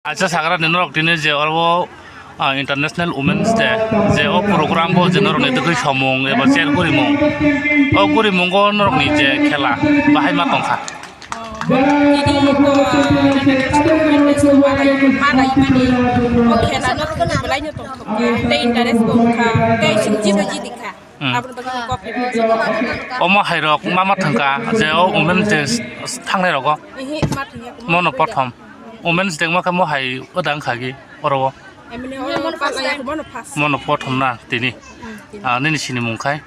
আচ্ছা সাগরা দিনের দিনে যে অল্প ইন্টারন্যাশনাল উমেন্স ডে যে ও প্রোগ্রাম বো যে নরকনি দেখি সমং এবার চেয়ার করিমং ও করিমং নরকনি যে খেলা বাহাই মা টংখা অমা হাইরক মা থাকা যে ও উমেন্স ডে থাংনাই রক মন প্রথম উমেন্স ডে মাখা মহাই ওদাং খাগি অরব মন প্রথম না তিনি নিনি সিনি মুখাই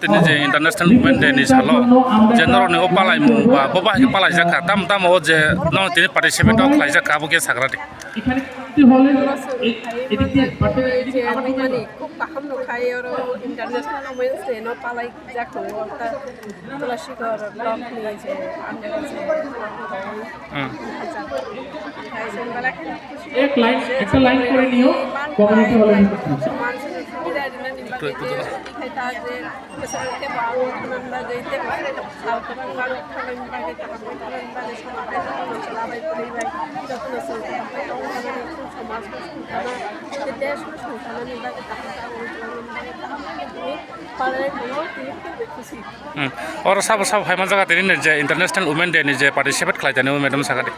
তিনি যে ইন্টারন্যাশনাল উমেন ডে নি সালো যে নরনি ও পালাই মুং বা ববা হি পালাই জাকা দাম দাম ও যে ন তিনি পার্টিসিপেট ও খাই জাকা বকে সাগরাটি এখানে কি হলে এদিক দিয়ে যে মানে খুব কাহাম নখাই আর ইন্টারন্যাশনাল উমেন্স ডে ন পালাই জাকো তা তুলাশিখর ব্লক নিয়ে যে আন্ডার আছে এক লাইন একটা লাইন করে নিও কমিউনিটি হলে और सब सब हाई मान जगह तेरी जे इंटरनेशनल वुमेन डे नि जे पार्टिसिपेट खालाय जाने मैडम सागादे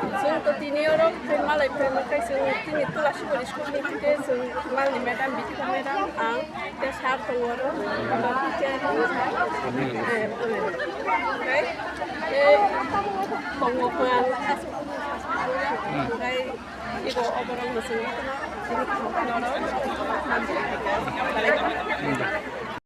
जों तो तिनि और मालाय फ्रेमखाय जों तिनि तुलासिखर स्कुलनि थिके जों मालनि मेडाम बिथिखा मेडाम आं ते सार दङ आरो टिचार ओमफ्राय ए बंगखयान ओमफ्राय इगो अबरं मोसौ तिनि खालामनाय